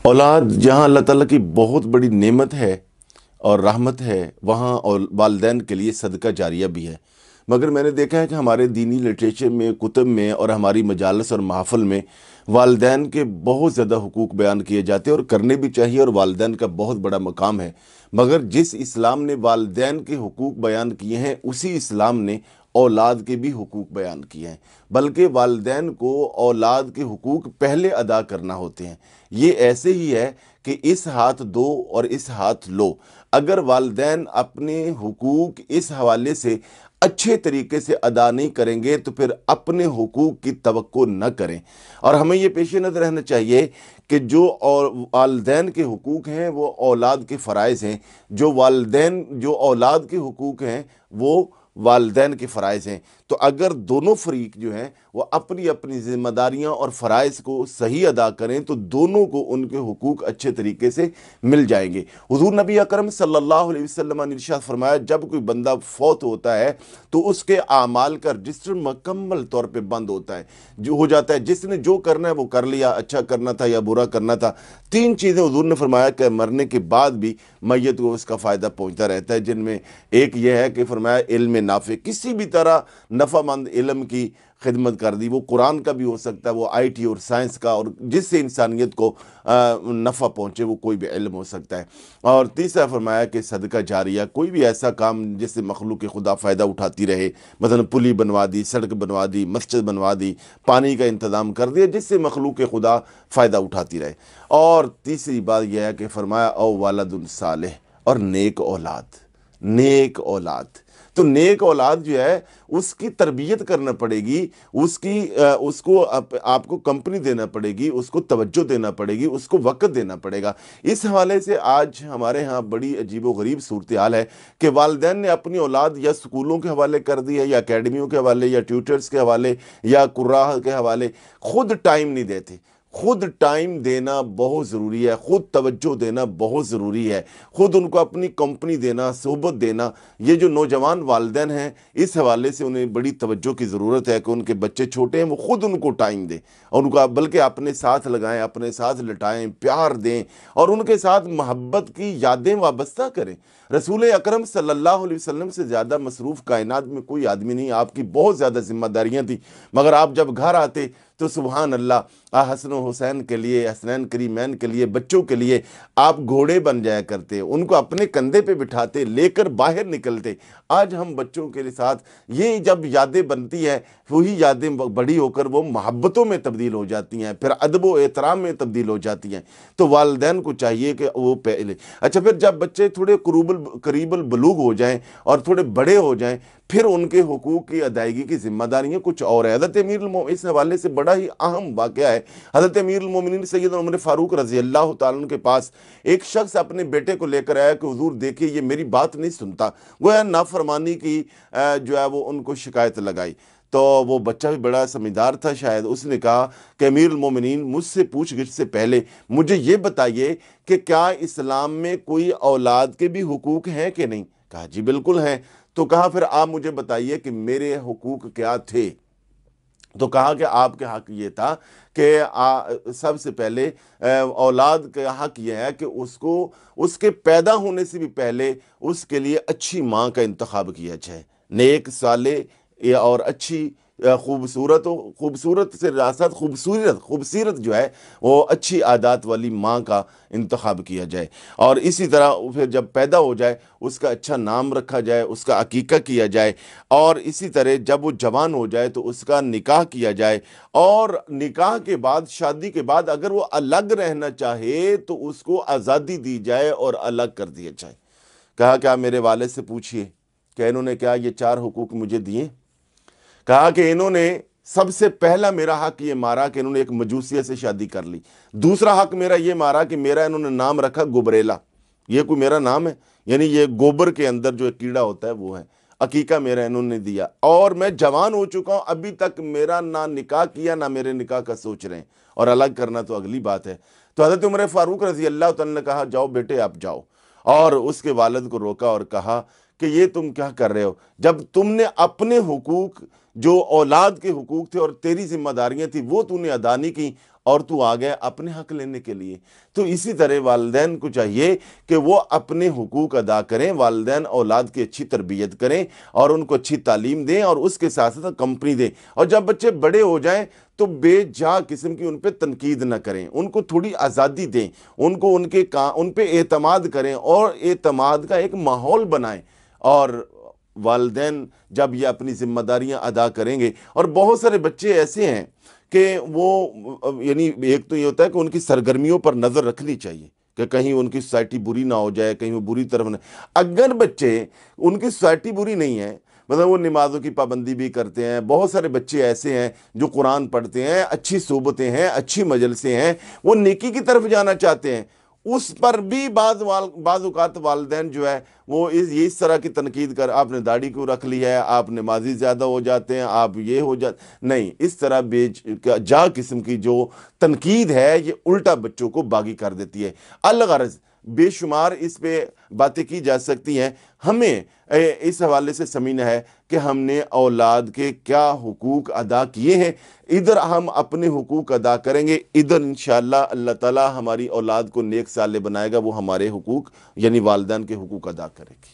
औलाद जहाँ अल्लाह ताला की बहुत बड़ी नेमत है और रहमत है, वहाँ और वालिदैन के लिए सदका जारिया भी है। मगर मैंने देखा है कि हमारे दीनी लिटरेचर में, कुतुब में और हमारी मजालस और महफ़िल में वालिदैन के बहुत ज़्यादा हुकूक बयान किए जाते हैं और करने भी चाहिए, और वालिदैन का बहुत बड़ा मकाम है। मगर जिस इस्लाम ने वालिदैन के हुकूक बयान किए हैं, उसी इस्लाम ने औलाद के भी हुकूक बयान किए हैं। बल्कि वालिदैन को औलाद के हुकूक पहले अदा करना होते हैं। ये ऐसे ही है कि इस हाथ दो और इस हाथ लो। अगर वालिदैन अपने हुकूक इस हवाले से अच्छे तरीके से अदा नहीं करेंगे तो फिर अपने हुकूक की तवक्को न करें। और हमें ये पेश नज़र रहना चाहिए कि जो और वालिदैन के हुकूक हैं वो औलाद के फ़राइज़ हैं, जो औलाद के हुकूक हैं वो वालिदैन के फ़राइज़ हैं। तो अगर दोनों फरीक जो हैं वो अपनी अपनी ज़िम्मेदारियां और फ़राइज़ को सही अदा करें तो दोनों को उनके हुकूक अच्छे तरीके से मिल जाएंगे। हुज़ूर नबी अकरम सल्लल्लाहु अलैहि वसल्लम ने इरशाद फरमाया, जब कोई बंदा फौत होता है तो उसके आमाल का रजिस्टर मुकम्मल तौर पे बंद होता है, जो हो जाता है। जिसने जो करना है वो कर लिया, अच्छा करना था या बुरा करना था। तीन चीज़ें हुज़ूर ने फरमाया कि मरने के बाद भी मैयत को उसका फ़ायदा पहुँचता रहता है, जिनमें एक यह है कि फरमाया इल्म नाफ़े, किसी भी तरह नफ़ामंद इल्म की खिदमत कर दी। वो कुरान का भी हो सकता है, वो आईटी और साइंस का, और जिससे इंसानियत को नफ़ा पहुँचे वो कोई भी इल्म हो सकता है। और तीसरा फरमाया कि सदका जारिया, कोई भी ऐसा काम जिससे मखलूक खुदा फ़ायदा उठाती रहे, मतलब पुली बनवा दी, सड़क बनवा दी, मस्जिद बनवा दी, पानी का इंतज़ाम कर दिया, जिससे मखलूक खुदा फ़ायदा उठाती रहे। और तीसरी बात यह है कि फरमाया औ वालदुन सालेह, और नेक औलाद। नेक औलाद, तो नेक औलाद जो है उसकी तरबियत करना पड़ेगी, उसको आपको कंपनी देना पड़ेगी, उसको तवज्जो देना पड़ेगी, उसको वक़्त देना पड़ेगा। इस हवाले से आज हमारे यहाँ बड़ी अजीब व गरीब सूरत हाल है कि वालिदैन ने अपनी औलाद या स्कूलों के हवाले कर दी है, या अकेडमियों के हवाले, या ट्यूटर्स के हवाले, या कुर्राह के हवाले। खुद टाइम नहीं देते। खुद टाइम देना बहुत ज़रूरी है, खुद तवज्जो देना बहुत ज़रूरी है, खुद उनको अपनी कंपनी देना, सोहबत देना। ये जो नौजवान वालिदैन हैं, इस हवाले से उन्हें बड़ी तवज्जो की ज़रूरत है कि उनके बच्चे छोटे हैं, वो खुद उनको टाइम दें और उनको बल्कि अपने साथ लगाएं, अपने साथ लटाएं, प्यार दें और उनके साथ मोहब्बत की यादें वाबस्ता करें। रसूल अकरम सल्लल्लाहु अलैहि वसल्लम से ज़्यादा मसरूफ़ कायनात में कोई आदमी नहीं। आपकी बहुत ज़्यादा ज़िम्मेदारियाँ थी, मगर आप जब घर आते तो सुबहान अल्लाह, हसन हुसैन के लिए, हसनैन करीमैन के लिए, बच्चों के लिए आप घोड़े बन जाया करते, उनको अपने कंधे पे बिठाते, लेकर बाहर निकलते। आज हम बच्चों के साथ ये जब यादें बनती हैं, वही यादें बड़ी होकर वो मोहब्बतों में तब्दील हो जाती हैं, फिर अदब व एहतराम में तब्दील हो जाती हैं। तो वालिदैन को चाहिए कि वो पहले, अच्छा फिर जब बच्चे थोड़े करीबल बलूग हो जाएं और थोड़े बड़े हो जाएं, फिर उनके हुकूक की अदायगी की जिम्मेदारियां कुछ और है। हज़रत अमीरुल मोमिनीन, इस हवाले से बड़ा ही अहम वाक़या है। हज़रत अमीरुल मोमिनीन सैयदना उमर फारूक रज़ी अल्लाह तआला अन्हु के पास एक शख्स अपने बेटे को लेकर आया कि हुजूर देखिए ये मेरी बात नहीं सुनता, गोया नाफरमानी की जो है वो उनको शिकायत लगाई। तो वो बच्चा भी बड़ा समझदार था शायद, उसने कहा कि अमीरुल मोमिनीन, मुझसे पूछगिछ से पहले मुझे ये बताइए कि क्या इस्लाम में कोई औलाद के भी हुकूक हैं कि नहीं? कहा जी बिल्कुल हैं। तो कहा फिर आप मुझे बताइए कि मेरे हुकूक क्या थे? तो कहा कि आपके हक ये था कि सबसे पहले औलाद का हक यह है कि उसको उसके पैदा होने से भी पहले उसके लिए अच्छी माँ का इंतखाब किया जाए, नेक साले या और अच्छी खूबसूरत हो, खूबसूरत से रासत खूबसूरत जो है वो अच्छी आदात वाली माँ का इंतखाब किया जाए। और इसी तरह फिर जब पैदा हो जाए उसका अच्छा नाम रखा जाए, उसका अकीका किया जाए। और इसी तरह जब वो जवान हो जाए तो उसका निकाह किया जाए, और निकाह के बाद, शादी के बाद अगर वो अलग रहना चाहे तो उसको आज़ादी दी जाए और अलग कर दिया जाए। कहा क्या मेरे वालिद से पूछिए क्या इन्होंने क्या ये 4 हुकूक मुझे दिए? कहा कि इन्होंने सबसे पहला मेरा हक ये मारा कि इन्होंने एक मजूसिया से शादी कर ली। दूसरा हक मेरा ये मारा कि मेरा इन्होंने नाम रखा गुबरेला, ये कोई मेरा नाम है, यानी ये गोबर के अंदर जो एक कीड़ा होता है वो है। अकीका मेरा इन्होंने दिया, और मैं जवान हो चुका हूं, अभी तक मेरा ना निकाह किया ना मेरे निकाह का सोच रहे हैं, और अलग करना तो अगली बात है। तो हज़रत उमर फारूक रज़ी अल्लाह तआला ने कहा जाओ बेटे आप जाओ, और उसके वालिद को रोका और कहा کہ یہ تم کیا کر رہے ہو، جب تم نے اپنے حقوق جو اولاد کے حقوق تھے اور تیری ذمہ داریاں تھیں وہ تو نے ادا نہیں کی، اور تو آ گیا اپنے حق لینے کے لیے۔ تو اسی طرح والدین کو چاہیے کہ وہ اپنے حقوق ادا کریں، والدین اولاد کی اچھی تربیت کریں اور ان کو اچھی تعلیم دیں، اور اس کے ساتھ ساتھ کمپنی دیں، اور جب بچے بڑے ہو جائیں تو بے جا قسم کی ان پہ تنقید نہ کریں، ان کو تھوڑی آزادی دیں، ان کو ان پہ اعتماد کریں اور اعتماد کا ایک ماحول بنائیں۔ اور والدین جب یہ اپنی ذمہ داریاں ادا کریں گے، اور بہت سارے بچے ایسے ہیں کہ وہ یعنی ایک تو یہ ہوتا ہے کہ ان کی سرگرمیوں پر نظر رکھنی چاہیے کہ کہیں ان کی سوسائٹی بری نہ ہو جائے، کہیں وہ بری طرف نہ، اگر بچے ان کی سوسائٹی بری نہیں ہے، مطلب وہ نمازوں کی پابندی بھی کرتے ہیں، بہت سارے بچے ایسے ہیں جو قرآن پڑھتے ہیں، اچھی صحبتیں ہیں، اچھی مجلسیں ہیں، وہ نیکی کی طرف جانا چاہتے ہیں، اس پر بھی بعض اوقات والدین جو ہے وہ اس طرح کی تنقید کر، آپ نے داڑھی کیوں رکھ لی ہے، آپ نمازی زیادہ ہو جاتے ہیں، آپ یہ ہو جاتے، نہیں، اس طرح جا قسم کی جو تنقید ہے یہ الٹا بچوں کو باغی کر دیتی ہے۔ الغرض بے شمار اس پہ باتیں کی جا سکتی ہیں، ہمیں اس حوالے سے سمجھنا ہے کہ ہم نے اولاد کے کیا حقوق ادا کیے ہیں، ادھر ہم اپنے حقوق ادا کریں گے، ادھر انشاءاللہ اللہ تعالی ہماری اولاد کو نیک صالح بنائے گا، وہ ہمارے حقوق یعنی والدین کے حقوق ادا کرے گی۔